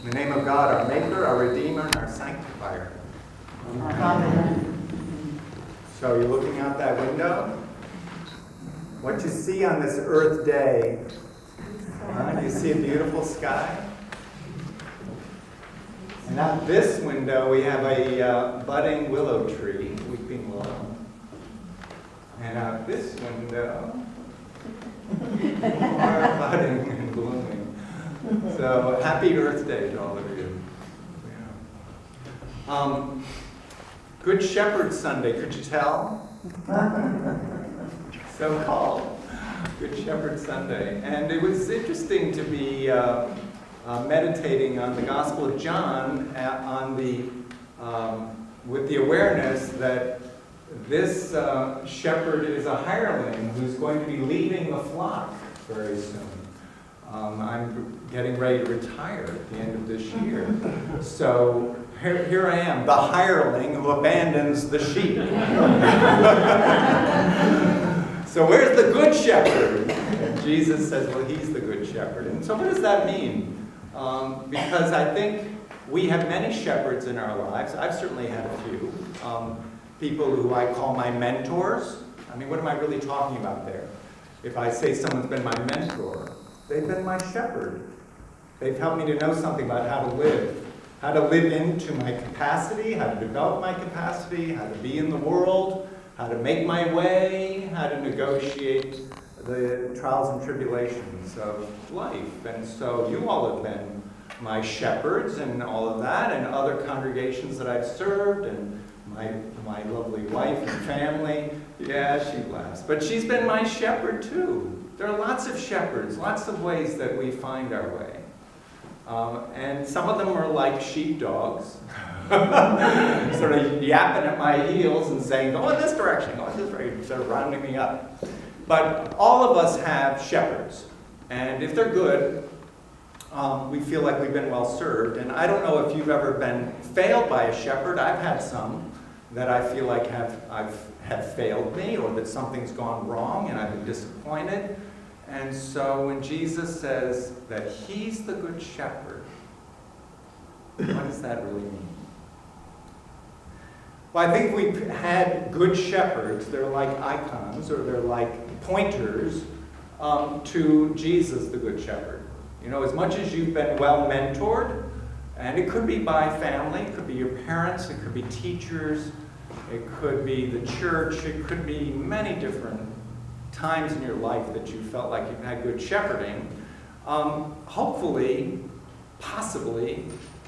In the name of God, our Maker, our Redeemer, and our Sanctifier. Amen. So you're looking out that window. What you see on this Earth Day, you see a beautiful sky. And out this window, we have a budding willow tree, weeping willow. And out this window, more budding and blooming. So happy Earth Day to all of you. Yeah. Good Shepherd Sunday, could you tell? So called Good Shepherd Sunday. And it was interesting to be meditating on the Gospel of John with the awareness that this shepherd is a hireling who's going to be leaving the flock very soon. I'm getting ready to retire at the end of this year. So here I am, the hireling who abandons the sheep. So where's the good shepherd? And Jesus says, well, he's the good shepherd. And so what does that mean? Because I think we have many shepherds in our lives. I've certainly had a few. People who I call my mentors. I mean, what am I really talking about there? If I say someone's been my mentor, they've been my shepherd. They've helped me to know something about how to live into my capacity, how to develop my capacity, how to be in the world, how to make my way, how to negotiate the trials and tribulations of life. And so you all have been my shepherds and all of that, and other congregations that I've served, and my lovely wife and family. Yeah, she laughs. But she's been my shepherd too. There are lots of shepherds, lots of ways that we find our way. And some of them are like sheepdogs, sort of yapping at my heels and saying, go in this direction, go in this direction, sort of rounding me up. But all of us have shepherds. And if they're good, we feel like we've been well served. And I don't know if you've ever been failed by a shepherd. I've had some that I feel like have failed me, or that something's gone wrong and I've been disappointed. And so when Jesus says that he's the good shepherd, what does that really mean? Well, I think we've had good shepherds. They're like icons, or they're like pointers to Jesus, the good shepherd. You know, as much as you've been well mentored, and it could be by family, it could be your parents, it could be teachers, it could be the church, it could be many different times in your life that you felt like you've had good shepherding. Hopefully, possibly,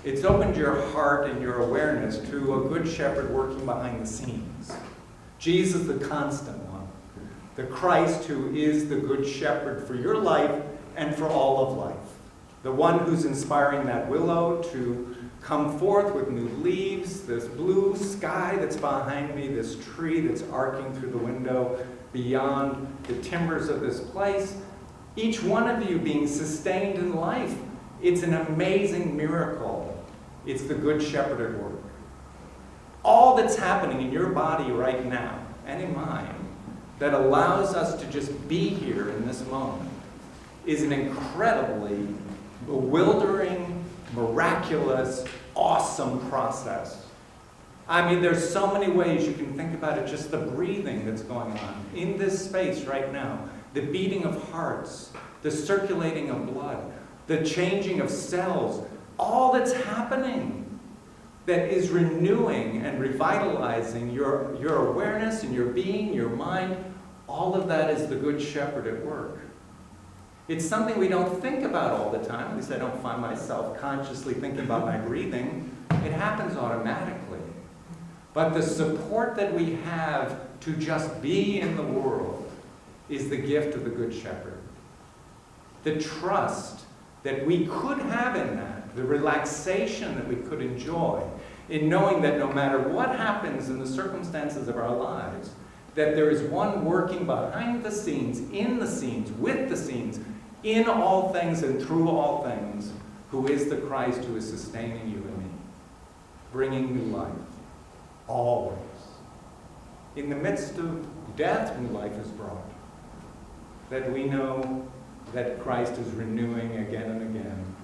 it's opened your heart and your awareness to a good shepherd working behind the scenes. Jesus, the constant one. The Christ who is the good shepherd for your life and for all of life. The one who's inspiring that willow to come forth with new leaves, this blue sky that's behind me, this tree that's arcing through the window beyond the timbers of this place. Each one of you being sustained in life. It's an amazing miracle. It's the good shepherd at work. All that's happening in your body right now, and in mine, that allows us to just be here in this moment, is an incredibly bewildering, miraculous, awesome process. I mean, there's so many ways you can think about it, just the breathing that's going on in this space right now, the beating of hearts, the circulating of blood, the changing of cells, all that's happening that is renewing and revitalizing your awareness and your being, your mind. All of that is the good shepherd at work. It's something we don't think about all the time. At least I don't find myself consciously thinking about my breathing. It happens automatically. But the support that we have to just be in the world is the gift of the Good Shepherd. The trust that we could have in that, the relaxation that we could enjoy in knowing that no matter what happens in the circumstances of our lives, that there is one working behind the scenes, in the scenes, with the scenes, in all things and through all things, who is the Christ who is sustaining you and me, bringing new life, always. In the midst of death, new life is brought. That we know that Christ is renewing again and again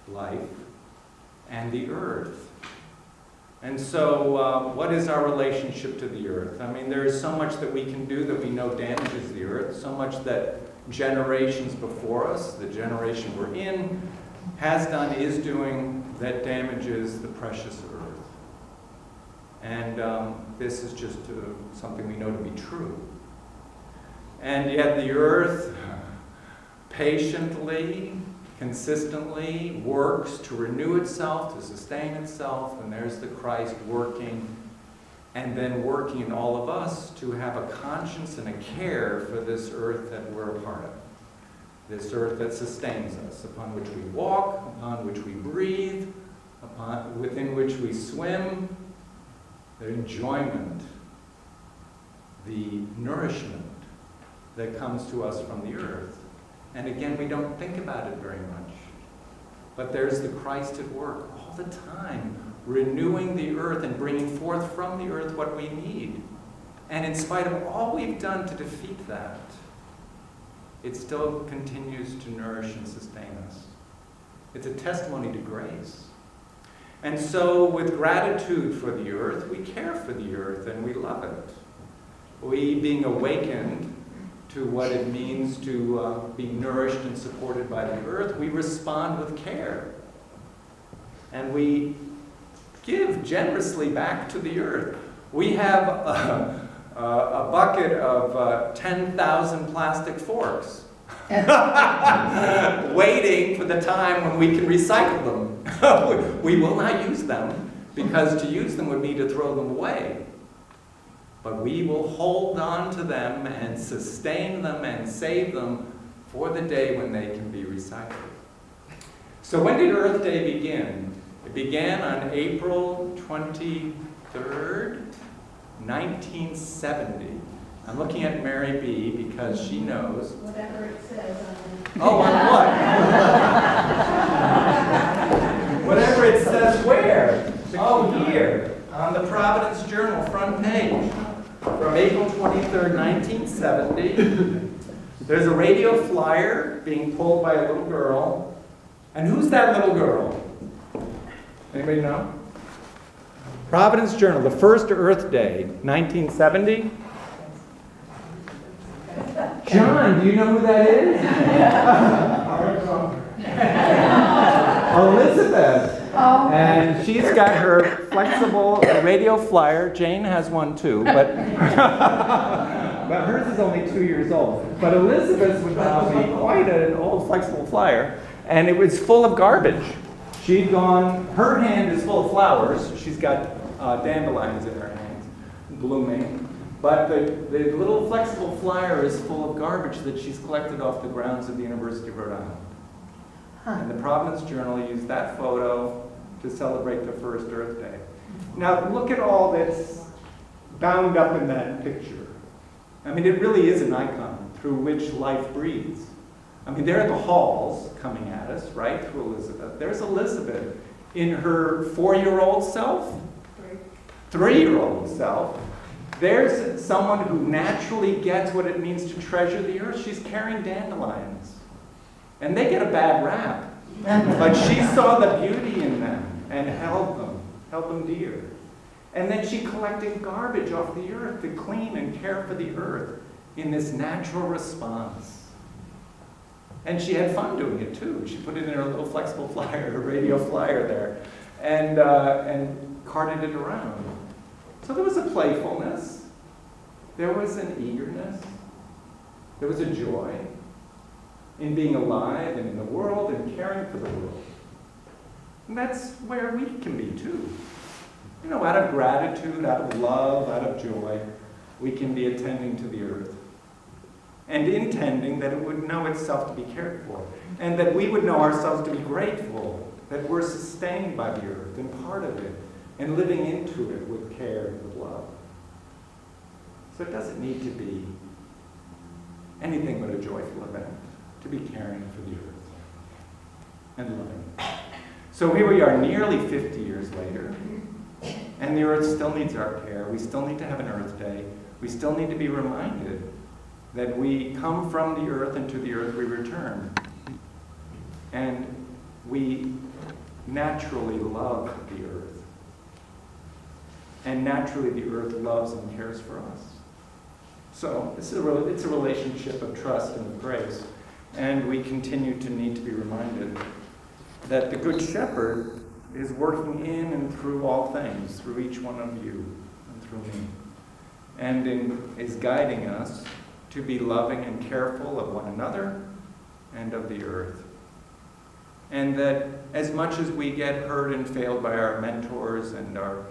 life and the earth. And so what is our relationship to the earth? I mean, there is so much that we can do that we know damages the earth, so much that generations before us, the generation we're in, has done, is doing, that damages the precious earth. And this is just something we know to be true. And yet the earth patiently, consistently works to renew itself, to sustain itself, and there's the Christ working, and then working in all of us to have a conscience and a care for this earth that we're a part of. This earth that sustains us, upon which we walk, upon which we breathe, within which we swim, the enjoyment, the nourishment that comes to us from the earth. And again, we don't think about it very much. But there's the Christ at work all the time, renewing the earth and bringing forth from the earth what we need. And in spite of all we've done to defeat that, it still continues to nourish and sustain us. It's a testimony to grace. And so with gratitude for the earth, we care for the earth and we love it. We, being awakened to what it means to be nourished and supported by the earth, we respond with care. And we give generously back to the earth. We have a bucket of 10,000 plastic forks waiting for the time when we can recycle them. We will not use them, because to use them would be to throw them away. But we will hold on to them and sustain them and save them for the day when they can be recycled. So when did Earth Day begin? It began on April 23rd, 1970. I'm looking at Mary B. because she knows. Whatever it says on it. Oh, on what? Whatever it says where? Oh, here, on the Providence Journal front page. From April 23rd, 1970. There's a radio flyer being pulled by a little girl. And who's that little girl? Anybody know? Providence Journal, the first Earth Day, 1970. John, do you know who that is? Elizabeth. Oh. And she's got her flexible radio flyer. Jane has one too, but but hers is only 2 years old. But Elizabeth's would now be quite an old flexible flyer, and it was full of garbage. She'd gone, her hand is full of flowers. She's got dandelions in her hands, blooming. But the little flexible flyer is full of garbage that she's collected off the grounds of the University of Rhode Island. And the Providence Journal used that photo to celebrate the first Earth Day. Now look at all that's bound up in that picture. I mean, it really is an icon through which life breathes. I mean, there are the halls coming at us, right, through Elizabeth. There's Elizabeth in her 4-year-old self, 3-year-old self. There's someone who naturally gets what it means to treasure the earth. She's carrying dandelions. And they get a bad rap. But she saw the beauty in them and held them dear. And then she collected garbage off the earth to clean and care for the earth in this natural response. And she had fun doing it too. She put it in her little flexible flyer, her radio flyer there, and carted it around. So there was a playfulness. There was an eagerness. There was a joy in being alive and in the world and caring for the world. And that's where we can be too. You know, out of gratitude, out of love, out of joy, we can be attending to the earth. And intending that it would know itself to be cared for. And that we would know ourselves to be grateful that we're sustained by the earth and part of it, and living into it with care and with love. So it doesn't need to be anything but a joyful event to be caring for the earth and loving it. So here we are nearly 50 years later, and the earth still needs our care. We still need to have an Earth Day. We still need to be reminded that we come from the earth and to the earth we return. And we naturally love the earth. And naturally the earth loves and cares for us. So it's a relationship of trust and of grace. And we continue to need to be reminded that the Good Shepherd is working in and through all things, through each one of you and through me. And is guiding us to be loving and careful of one another and of the earth. And that as much as we get hurt and failed by our mentors and our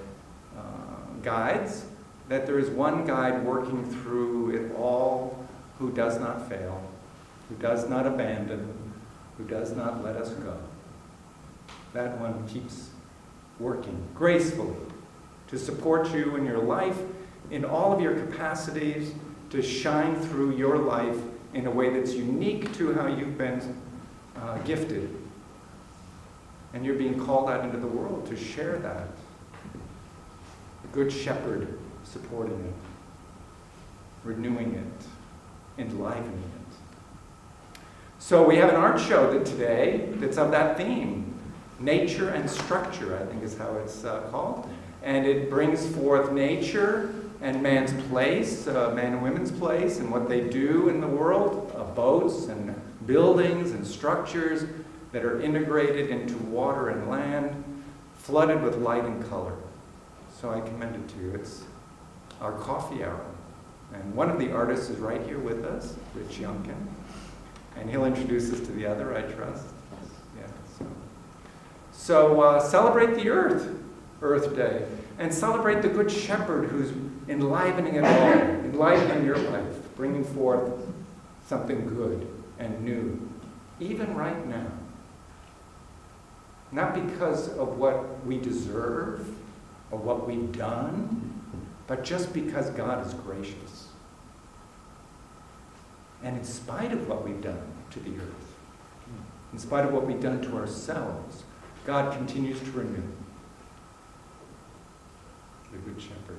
guides, that there is one guide working through it all who does not fail, who does not abandon, who does not let us go. That one keeps working gracefully to support you in your life, in all of your capacities, to shine through your life in a way that's unique to how you've been gifted. And you're being called out into the world to share that. The Good Shepherd supporting it, renewing it, enlivening it. So we have an art show today that's of that theme. Nature and structure, I think is how it's called. And it brings forth nature and man's place, man and women's place, and what they do in the world, boats and buildings and structures that are integrated into water and land, flooded with light and color. So I commend it to you. It's our coffee hour. And one of the artists is right here with us, Rich Youngkin. And he'll introduce us to the other, I trust. Yeah, so celebrate the Earth Day. And celebrate the Good Shepherd who's enlivening it all, enlivening your life, bringing forth something good and new, even right now. Not because of what we deserve or what we've done, but just because God is gracious. And in spite of what we've done to the earth, in spite of what we've done to ourselves, God continues to renew. The Good Shepherd.